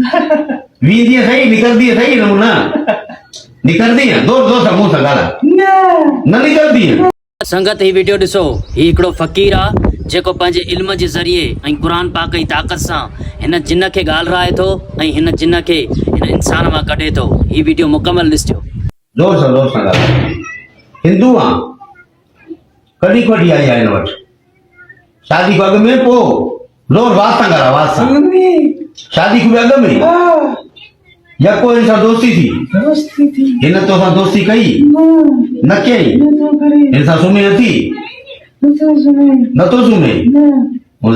20 ॾींहं सही निकरंदी सही न निकरंदी दोस्त मुंह सां ॻाल्हाए न निकरंदी। संगत ही वीडियो ॾिसो, ही हिकिड़ो फ़क़ीर आहे जेको पंहिंजे इल्म जे ज़रिए ऐं क़ुरान पाक जी ताक़त सां हिन जिन खे ॻाल्हाए थो ऐं हिन जिन खे हिन इंसान मां कढे थो। ही वीडियो मुकमल ॾिसिजो। जोर सां ॻाल्हाए। हिंदू आहे, कॾहिं कोठी आई आहे हिन वटि शादी को अॻ में पोइ ज़ोर वास सां ॻाल्हाए वास सां शादी को अॻ में यको हिन सां दोस्ती थी हिन तोसां दोस्ती कई न कई हिन सां सुम्ही नथी नथो सुम्हे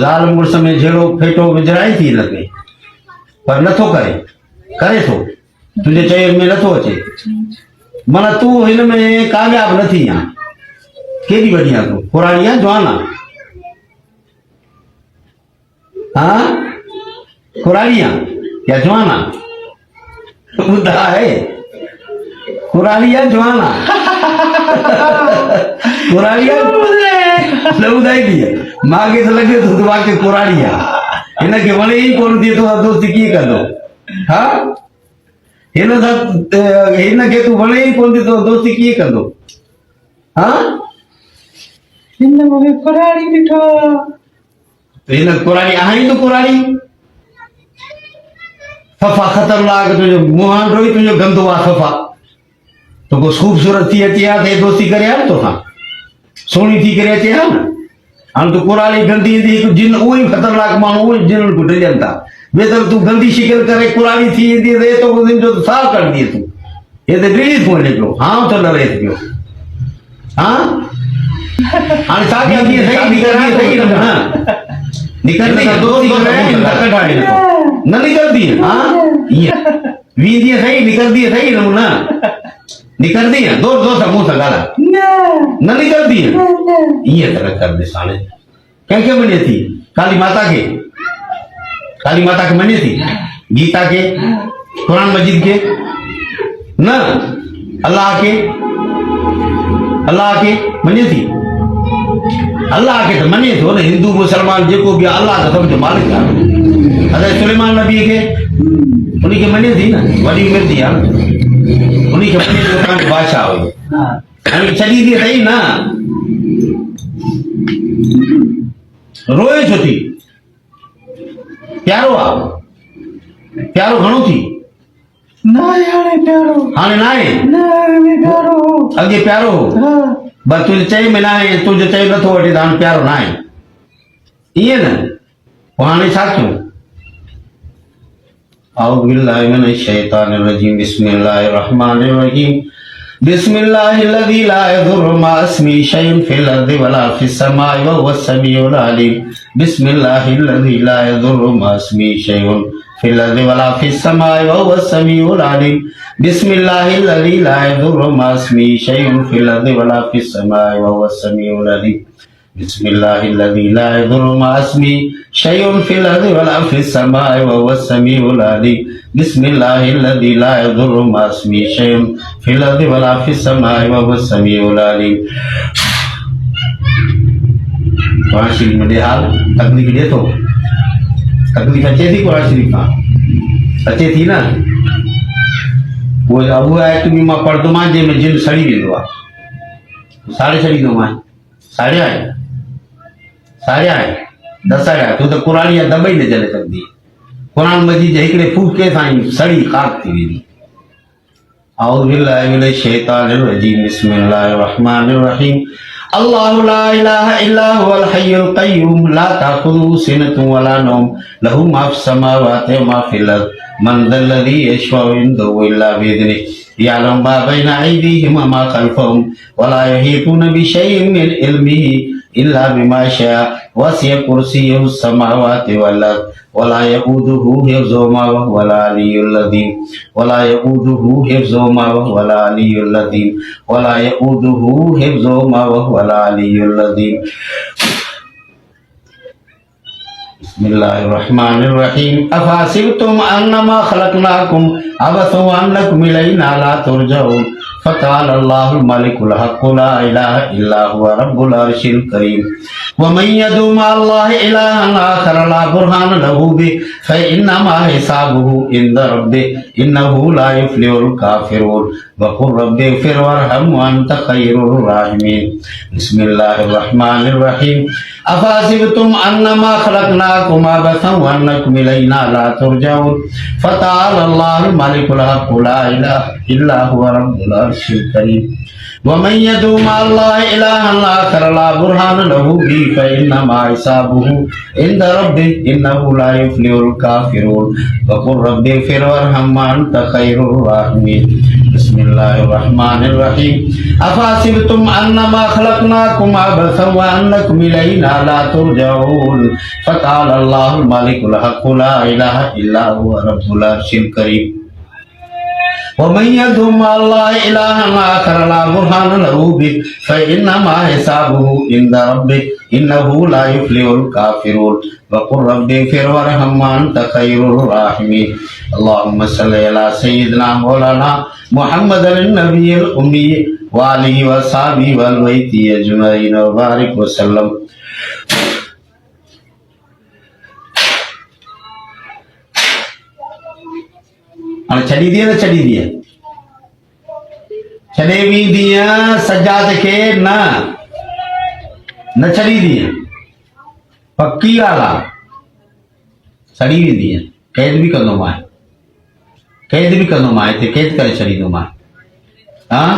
ज़ाल मुड़ुस में जहिड़ो फेटो विझराई थी हिन खे पर नथो करे थो तुंहिंजे चइर में नथो अचे माना तूं हिन में कामयाब न थी आहे। केॾी वॾी आहे तूं पुराणी आहे जवान आहे हाँ पुराणी आहे या जवान आहे ॿुधाए पुराणी आहे जवान आहे पुराणी आहे न ॿुधाईंदी मांखे त लॻे थो तव्हांखे पुराणी आहे हिनखे वणे ई कोन थी तोसां दोस्ती कीअं कंदो हा हिनखे तूं वणे ई कोन थी तो दोस्ती कीअं कंदो हा हिन मूंखे पुराणी ॾिठो हिन पुराणी आहे तूं पुराणी सफ़ा ख़तरनाक तुंहिंजो मुहांडो ई तुंहिंजो गंदो आहे सफ़ा तो को खूबसूरत थी अचे हा त दोस्ती करे हा न तोसां सोणी थी करे अचे हा न हाणे तूं पुराणी गंदी ईंदी हिकु जिन उहो ई ख़तरनाक माण्हू उहो ई जिन को डिॼनि था बेहतर तूं गंदी शिकिल करे पुराणी थी ईंदी त तो जो साल कढंदी तूं हे त ॾिड़ी थो वञे पियो हा त लड़े पियो हा हाणे शादी सही निकरंदी निकरंदी न निकरंदी हाँ 20 ॾींहं सही निकरंदी सही न निकरंदी दोस्त मुंह सां ॻाल्हाए न निकरंदी ईअं त कर ॾिस हाणे कंहिंखे मञे थी काली माता खे मञे थी गीता के कुरान मजीद के न अल्लाह के मञे थी अल्लाह के तो मने थो न हिंदू मुसलमान जेको भी अल्लाह का सब जो मालिक आहे अगर सुलेमान नबी के उन्हीं के मने थी न वडी उम्र थी यार उन्हीं के मने जो कान बादशाह हो हां छडी दी सही ना रोए छो थी प्यारो घणो थी हाणे प्यारो अगे प्यारो बस तुझे चई में ना है तुझे चई नथो वठी त हाणे प्यारो ना आहे ईअं न पोइ हाणे छा कयूं अऊज़ु बिल्लाहि मिनश शैतानिर रजीम बिस्मिल्लाहिर रहमानिर रहीम बिस्मिल्लाहिल्लज़ी ला यज़ुर्रु मा इस्मिही शैउन फिल अर्ज़ि वला फिस समाइ व हुवस समीउल अलीम बिस्मिल्लाहिल्लज़ी ला यज़ुर्रु मा इस्मिही शैउन फिल अर्ज़ि वला फिस समाइ व हुवस समीउल अलीम बिस्मिल्लाहिल्लज़ी ला यज़ुर्रु मा इस्मिही शैउन फिल अर्ज़ि वला फिस समाइ व हुवस समीउल अलीम बिस्मिल्लाहिल्लज़ी ला यज़ुर्रु मा इस्मिही शैउन फिल अर्ज़ि वला फिस समाइ व हुवस समीउल अलीम बिस्मिल्लाहिल्लज़ी ला यज़ुर्रु मा इस्मिही शैउन फिल अर्ज़ि वला फिस समाइ व हुवस समीउल अलीम। कुरान शरीफ में हाल तकलीफ दे तो तकलीफ अचे थी कुरान शरीफ खां अचे थी न वो अब आयत में मां पढ़दो मां जे में जिन सड़ी वेंदो आहे साड़े सड़ी दो मां साड़े आए 10 आया तू तो कुरान या दबाई न जले सकदी कुरान मजीद हिकड़े फूके सां सड़ी खाक थी वेंदी। अऊज़ु बिल्लाहि मिनश शैतानिर रजीम बिस्मिल्लाहिर रहमानिर रहीम अल्लाहु ला इलाहा इल्ला हुवल हय्युल क़य्यूम ला ताखुज़ुहु सिनतुन वला नौम लहु मा फ़िस समावाति व मा फ़िल अर्ज़ मन ज़ल्लज़ी यशफ़अु इंदहु इल्ला बिइज़्निहि यअलमु मा बैना अयदीहिम व मा ख़ल्फ़हुम वला युहीतूना बिशैइन मिन इल्मिहि इल्ला बिमा शाअ वसिअ कुर्सियुहु समावाति वल अर्ज़ वला यऊदुहु हिफ़्ज़ुहुमा व हुवल अलियुल अज़ीम वला यऊदुहु हिफ़्ज़ुहुमा व हुवल अलियुल अज़ीम वला यऊदुहु हिफ़्ज़ुहुमा व हुवल अलियुल अज़ीम। बिस्मिल्लाहिर रहमानिर रहीम अफ़हसिबतुम अन्नमा खलक़नाकुम अबसन व अन्नकुम इलैना ला तुरजऊन फ़ताल अल्लाहुल मलिकुल हक़्क़ु ला इलाहा इल्ला हुवा रब्बुल अर्शिल करीम व मन यदउ मअल्लाहि इलाहन आखर ला बुरहान लहू बिहि फ़इन्नमा हिसाबुहु इंद रब्बिहि इन्नहु ला युफ्लिहुल काफ़िरून वक़ुल रब्बिग़फिर वरहम व अंत खैरुर राहिमीन। बिस्मिल्लाहिर रहमानिर रहीम। अफ़हसिबतुम अन्नमा खलक़नाकुम अबसन व अन्नकुम इलैना ला तुरजऊन फ़ताल अल्लाहुल मलिकुल हक़्क़ु ला इलाहा इल्ला हुवा रब्बुल अर्शिल करीम व मन यदउ मअल्लाहि इलाहन आखर ला बुरहान लहू बिहि फ़इन्नमा हिसाबुहु इंद रब्बिहि इन्नहु ला युफ्लिहुल काफ़िरून वक़ुल रब्बिग़फिर वरहम व अंत खैरुर राहिमीन। बिस्मिल्लाहिर रहमानिर रहीम। अफ़हसिबतुम अन्नमा खलक़नाकुम अबसन व अन्नकुम इलैना ला तुरजऊन फ़ताल अल्लाहुल मलिकुल हक़्क़ु ला इलाहा इल्ला हुवा रब्बुल अर्शिल करीम व मन यदउ मअल्लाहि इलाहन आखर ला बुरहान लहू बिहि फ़इन्नमा हिसाबुहु इंद रब्बिहि इन्नहु ला युफ्लिहुल काफ़िरून वक़ुल रब्बिग़फिर वरहम व अंत खैरुर राहिमीन। अल्लाहुम्मा सल्लि अला सय्यिदिना मौलाना मुहम्मदिन नबिय्यिल उम्मी व आलिहि व अस्हाबिहि वल बैति अजमईन व बारिक व सल्लम। हाणे छॾी दिए न छॾी दिए छॾे वेंदीअ सजाद खे न छॾी दिए पक्की ॻाल्हि आहे छॾी वेंदीअ क़ैद बि कंदोमांइ हिते क़ैद करे छॾींदोमांइ। हाँ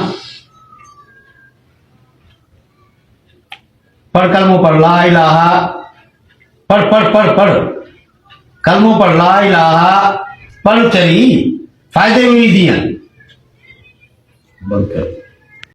पढ़ कलमो पढ़ ला इलाहा पढ़ कलमो पढ़ ला इलाहा पढ़ चली फायदे में भी दिया बंद कर।